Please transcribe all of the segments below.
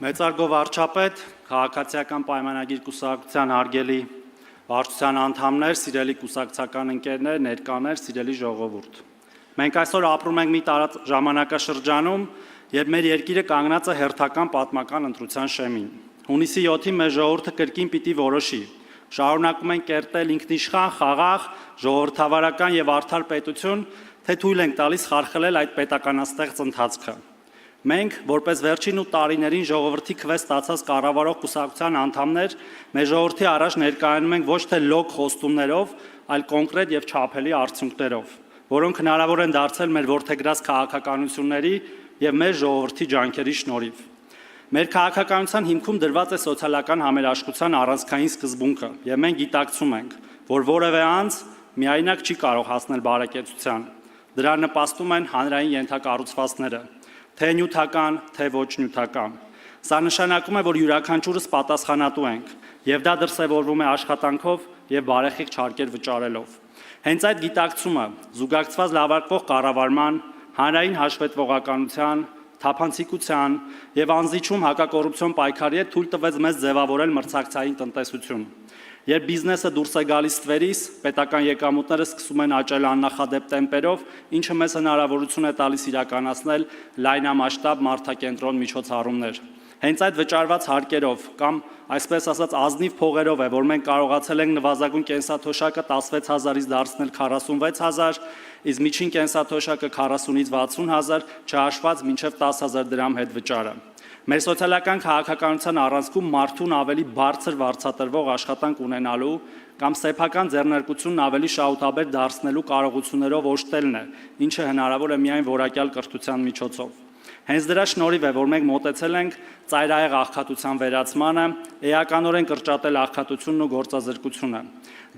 Մեծարգո վարչապետ, քաղաքացիական պայմանագիր կուսակցության հարգելի վարչության անդամներ, սիրելի կուսակցական ընկերներ, ներկաներ, սիրելի ժողովուրդ։ Մենք այսօր ապրում ենք մի տարած ժամանակաշրջանում, երբ մեր երկիրը կանգնած է հերթական պատմական ընտրության շեմին։ Հունիսի 7-ին մեր ժողովուրդը կրկին պիտի որոշի. շարունակում ենք կերտել ինքնիշխան, խաղաղ, ժողովրդավարական եւ արդար պետություն, թե թույլ ենք տալիս խարխլել այդ պետականաստեղծ ընթացքը։ Մենք, որպես վերջին 8 տարիներին ժողովրդի քվե ստացած կառավարող կուսակցության անդամներ, մեր ժողովրդի առաջ ներկայանում ենք ոչ թե լոկ խոստումներով, այլ կոնկրետ եւ չափելի արդյունքներով, որոնք հնարավոր են դարձել մեր որդեգրած քաղաքականությունների եւ մեր ժողովրդի ջանքերի շնորհիվ։ Մեր քաղաքականության հիմքում դրված է սոցիալական համերաշխության առանցքային սկզբունքը, եւ մենք գիտակցում ենք, որ որևէ անձ միայնակ չի կարող հասնել բարեկեցության։ Դրան նպաստում են հանրային ենթակառուցվածքները, թե նյութական, թե ոչ նյութական։ Սա նշանակում է, որ յուրաքանչյուրս պատասխանատու ենք, եւ դա դրսևորվում է աշխատանքով եւ բարեխիղճ հարկեր վճարելով։ Հենց այդ գիտակցումը զուգակցված լավարկվող կառավարման, հանրային հաշվետվողականության, թափանցիկության եւ անզիջում հակակոռուպցիոն պայքարի հետ թույլ տվեց մեզ ձևավորել մրցակցային տնտեսություն։ Երբ բիզնեսը դուրս է գալիս ստվերից, պետական եկամուտները սկսում են աճել աննախադեպ տեմպերով, ինչը մեզ հնարավորություն է տալիս իրականացնել լայնամասշտաբ մարդակենտրոն միջոցառումներ։ Հենց այդ վճարված հարկերով կամ այսպես ասած ազնիվ փողերով է, որ մենք կարողացել ենք նվազագույն կենսաթոշակը 16000-ից դարձնել 46000, իսկ միջին կենսաթոշակը 40-ից 60000, չհաշված մինչև 10000 դրամ հետ վճարը։ Մեր սոցիալական քաղաքականության առանցքում մարդուն ավելի բարձր վարձատրվող աշխատանք ունենալու կամ սեփական ձեռնարկությունն ավելի շահութաբեր դարձնելու կարողություններով օժտելն է, ինչը հնարավոր է միայն որակյալ կրթության միջոցով։ Հենց դրա շնորհիվ է, որ մենք մոտեցել ենք ծայրահեղ աղքատության վերացմանը, էականորեն կրճատել աղքատությունն ու գործազրկությունը։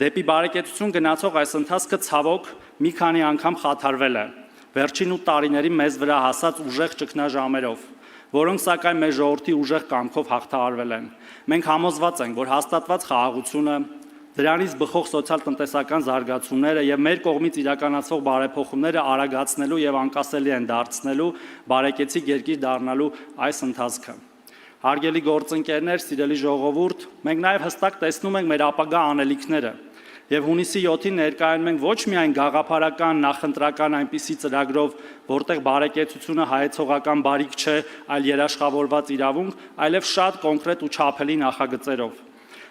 Դեպի բարեկեցություն գնացող այս ընթացքը ցավոք մի քանի անգամ խաթարվել է, վերջին 8 տարիների մեզ վրա հասած ուժեղ ճգնաժամերով, որոնք սակայն մեր ժողովրդի ուժեղ կամքով հաղթահարվել են։ Մենք համոզված ենք, որ հաստատված խաղաղությունը, դրանից բխող սոցիալ-տնտեսական զարգացումները եւ մեր կողմից իրականացվող բարեփոխումները արագացնելու եւ անկասելի են դարձնելու բարեկեցիկ երկիր դառնալու այս ընթացքը։ Հարգելի գործընկերներ, սիրելի ժողովուրդ, մենք նաեւ հստակ տեսնում ենք մեր ապագա անելիքները եւ հունիսի 7-ին ներկայանում ենք ոչ միայն գաղափարական, նախընտրական այնպիսի ծրագրով, որտեղ բարեկեցությունը հայեցողական բարիք չէ, այլ երաշխավորված իրավունք, այլև շատ կոնկրետ ու չափելի նախագծերով։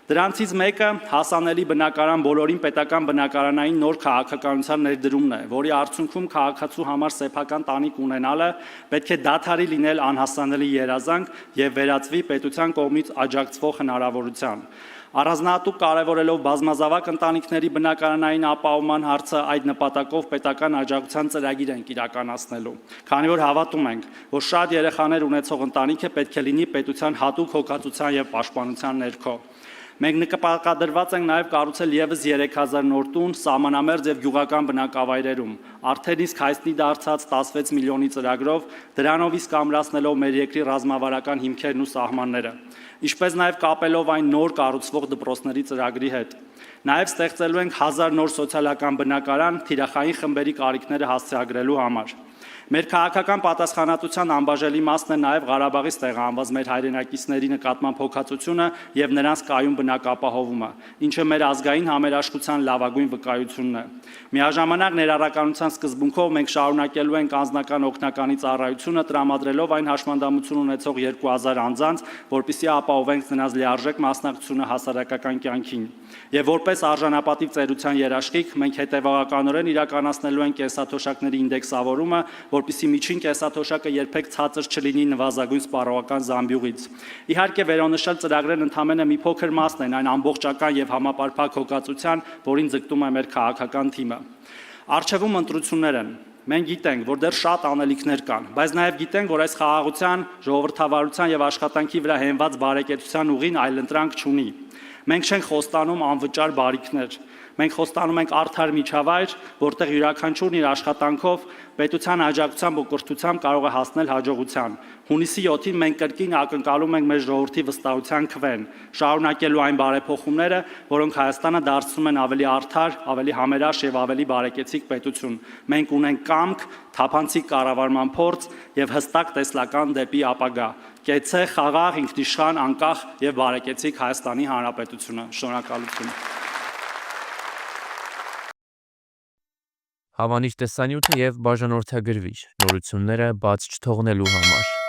Դրանցից մեկը հասանելի բնակարան բոլորին պետական բնակարանային նոր քաղաքականության ներդրումն է, որի արդյունքում քաղաքացու համար սեփական տանիք ունենալը պետք է դադարի լինել անհասանելի երազանք եւ վերածվի պետության կողմից աջակցվող հնարավորության։ Առանձնահատուկ կարևորելով բազմազավակ ընտանիքների բնակարանային ապահովման հարցը, այդ նպատակով պետական աջակցության ծրագիր ենք իրականացնելու, քանի որ հավատում ենք, որ շատ երեխաներ ունեցող ընտանիքը պետք է լինի պետության հատուկ հոգացության եւ պաշտպանության ներքո։ Մենք նպատակադրված ենք նաև կառուցել եւս 3000 նոր տուն սահմանամերձ եւ գյուղական բնակավայրերում, արդեն իսկ հայտնի դարձած 16 միլիոնի ծրագրով, դրանով իսկ ամրացնելով մեր երկրի ռազմավարական հիմքերն ու սահմանները, ինչպես նաև կապելով այն նոր կառուցվող դպրոցների ծրագրի հետ։ Նաև ստեղծելու ենք 1000 նոր սոցիալական բնակարան թիրախային խմբերի կարիքները հասցեագրելու համար։ Մեր քաղաքական պատասխանատվության անբաժանելի մասն է նաև Ղարաբաղից տեղահանված մեր հայրենակիցների նկատմամբ հոգացությունը եւ նրանց կայուն բնակապահովումը, ինչը մեր ազգային համերաշխության լավագույն վկայությունն է։ Միաժամանակ ներառականության սկզբունքով մենք շարունակելու ենք անձնական օգնականի ծառայությունը տրամադրելով այն հաշմանդամություն ունեցող 2000 անձանց, որպեսզի ապահովենք նրանց լիարժեք մասնակցությունը հասարակական կյանքին։ Եվ որպես արժանապատիվ ծերության երաշխիք մենք հետևողականորեն իրականացնելու ենք կենսաթոշակների ինդեքսավորումը, որպեսզի միջին կենսաթոշակը երբեք ցածր չլինի նվազագույն սպառողական զամբյուղից։ Իհարկե վերոնշյալ ծրագրերն ընդհանրապես մի փոքր մասն են այն ամբողջական եւ համապարփակ հոգացության, որին ձգտում է մեր քաղաքական թիմը։ Առջևում ընտրություններ են։ Մենք գիտենք, որ դեռ շատ անելիքներ կան, բայց նաև գիտենք, որ այս խաղաղության, ժողովրդավարության եւ աշխատանքի վրա հենված բարեկեցության ուղին այլընտրանք չունի։ Մենք չենք խոստանում անվճար բարիքներ։ Մենք խոստանում ենք արդար միջավայր, որտեղ յուրաքանչյուրն իր աշխատանքով պետության աջակցությամբ ու կրթությամբ կարող է հասնել հաջողության։ Հունիսի 7-ին մենք կրկին ակնկալում ենք մեր ժողովրդի վստահության քվեն, շարունակելու այն բարեփոխումները, որոնք Հայաստանը դարձնում են ավելի արդար, ավելի համերաշխ եւ ավելի բարեկեցիկ պետություն։ Մենք ունենք կամք, թափանցիկ կառավարման փորձ եւ հստակ տեսլական դեպի ապագա։ կեցե խաղաղ, ինքնիշխան, անկախ եւ բարեկեցիկ Հայաստանի Հանրապետությունը։ Շնորհակալություն։ Հավանիչ տեսանյութը եւ բաժանորդագրվիչ նորությունները բաց չթողնելու համար։